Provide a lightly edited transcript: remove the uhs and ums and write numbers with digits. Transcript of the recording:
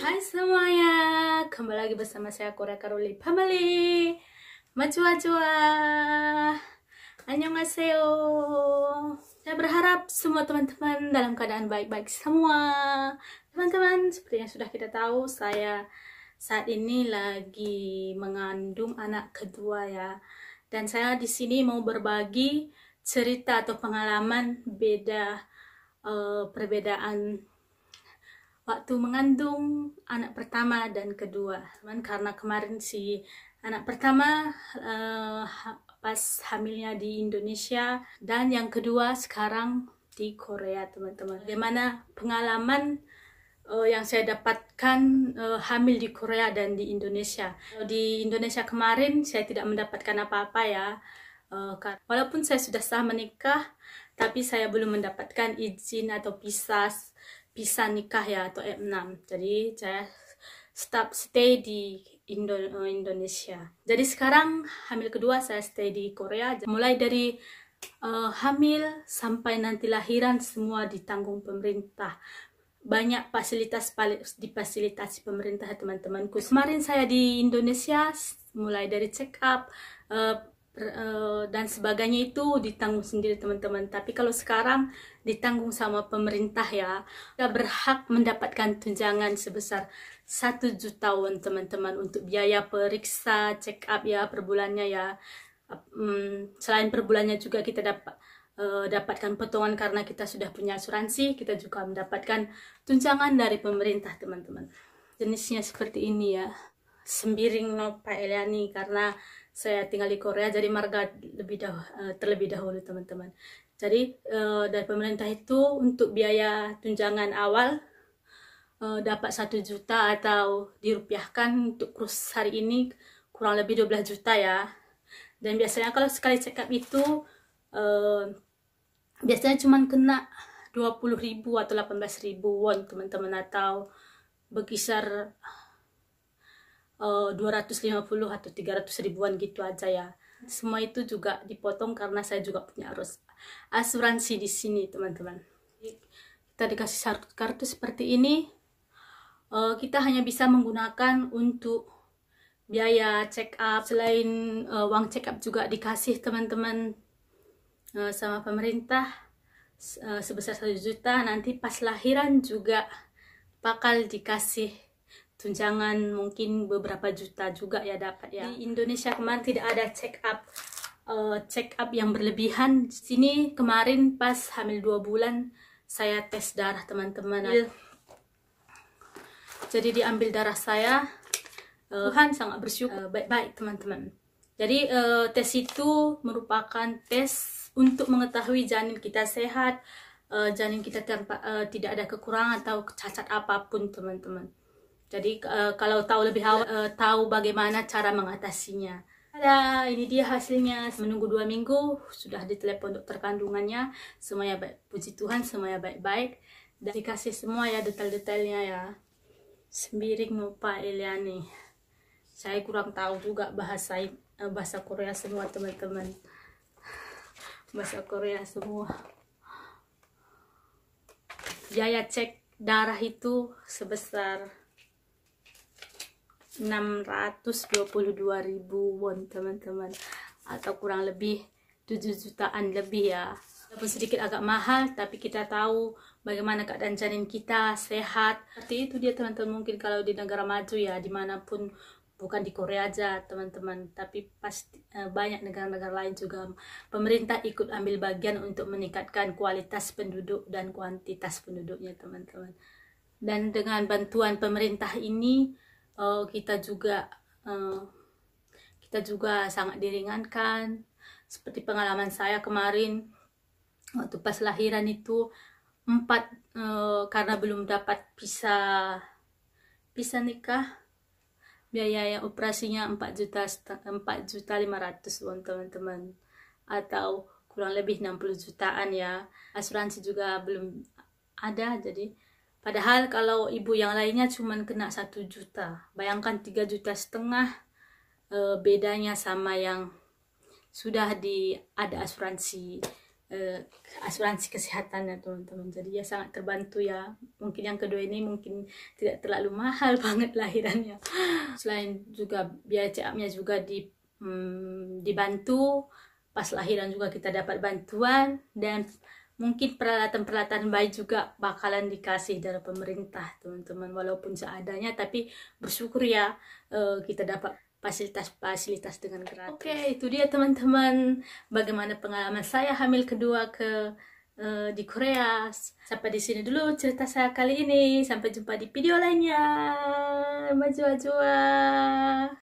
Hai semuanya, kembali lagi bersama saya Korea Karoli Family. Majua-jua, annyeonghaseyo. Saya berharap semua teman-teman dalam keadaan baik-baik semua. Teman-teman, seperti yang sudah kita tahu, saya saat ini lagi mengandung anak kedua ya. Dan saya di sini mau berbagi cerita atau pengalaman perbedaan waktu mengandung anak pertama dan kedua. Karena kemarin si anak pertama pas hamilnya di Indonesia dan yang kedua sekarang di Korea, teman-teman. Bagaimana pengalaman yang saya dapatkan hamil di Korea dan di Indonesia. Di Indonesia kemarin saya tidak mendapatkan apa-apa ya. Walaupun saya sudah sah menikah, tapi saya belum mendapatkan izin atau visa nikah ya, atau F6. Jadi saya stay di Indonesia. Jadi sekarang hamil kedua saya stay di Korea. Mulai dari hamil sampai nanti lahiran semua ditanggung pemerintah. Banyak fasilitas difasilitasi pemerintah, teman-temanku. Kemarin saya di Indonesia mulai dari check up dan sebagainya itu ditanggung sendiri, teman-teman. Tapi kalau sekarang ditanggung sama pemerintah ya. Kita berhak mendapatkan tunjangan sebesar 1 juta won, teman-teman, untuk biaya periksa check up ya per bulannya ya. Selain per bulannya juga kita dapatkan potongan karena kita sudah punya asuransi. Kita juga mendapatkan tunjangan dari pemerintah, teman-teman. Jenisnya seperti ini ya, sembiring no Pak Eliani, karena saya tinggal di Korea jadi marga terlebih dahulu, teman-teman. Jadi dari pemerintah itu untuk biaya tunjangan awal dapat 1 juta atau dirupiahkan untuk kurs hari ini kurang lebih 12 juta ya. Dan biasanya kalau sekali check up itu biasanya cuma kena 20.000 atau 18.000 won, teman-teman, atau berkisar 250 atau 300 ribuan gitu aja ya. Semua itu juga dipotong karena saya juga punya asuransi di sini, teman-teman. Kita dikasih kartu seperti ini. Kita hanya bisa menggunakan untuk biaya check up. Selain uang check up juga dikasih, teman-teman, sama pemerintah sebesar 1 juta. Nanti pas lahiran juga bakal dikasih tunjangan mungkin beberapa juta juga ya dapat ya. Di Indonesia kemarin tidak ada check up yang berlebihan. Di sini kemarin pas hamil 2 bulan saya tes darah, teman-teman. Jadi diambil darah saya. Tuhan sangat bersyukur, baik-baik, teman-teman. Jadi tes itu merupakan tes untuk mengetahui janin kita sehat, janin kita tidak ada kekurangan atau cacat apapun, teman-teman. Jadi kalau tahu lebih awal, tahu bagaimana cara mengatasinya. Ada, ini dia hasilnya. Menunggu 2 minggu, sudah ditelepon dokter kandungannya. Semuanya baik, puji Tuhan, semuanya baik-baik. Dan dikasih semua ya detail-detailnya ya. Sembiring no Pak Eliani. Saya kurang tahu juga bahasa Korea semua, teman-teman. Bahasa Korea semua. Biaya cek darah itu sebesar 622.000 won, teman-teman, atau kurang lebih 7 jutaan lebih ya. Walaupun sedikit agak mahal, tapi kita tahu bagaimana keadaan janin kita sehat. Seperti itu dia, teman-teman. Mungkin kalau di negara maju ya, dimanapun, bukan di Korea aja, teman-teman, tapi pasti banyak negara-negara lain juga pemerintah ikut ambil bagian untuk meningkatkan kualitas penduduk dan kuantitas penduduknya, teman-teman. Dan dengan bantuan pemerintah ini kita juga sangat diringankan. Seperti pengalaman saya kemarin waktu pas lahiran itu karena belum dapat visa nikah, biaya operasinya 4.500.000 won, teman-teman, atau kurang lebih 60 jutaan ya. Asuransi juga belum ada. Jadi padahal kalau ibu yang lainnya cuma kena 1 juta. Bayangkan 3,5 juta bedanya sama yang sudah ada asuransi asuransi kesehatannya teman-teman. Jadi ya sangat terbantu ya. Mungkin yang kedua ini mungkin tidak terlalu mahal banget lahirannya. Selain juga biaya check-up-nya juga dibantu. Pas lahiran juga kita dapat bantuan, dan mungkin peralatan-peralatan bayi juga bakalan dikasih dari pemerintah teman-teman, walaupun seadanya, tapi bersyukur ya kita dapat fasilitas-fasilitas dengan gratis. Oke, itu dia teman-teman bagaimana pengalaman saya hamil kedua di Korea. Sampai di sini dulu cerita saya kali ini. Sampai jumpa di video lainnya. Maju-maju.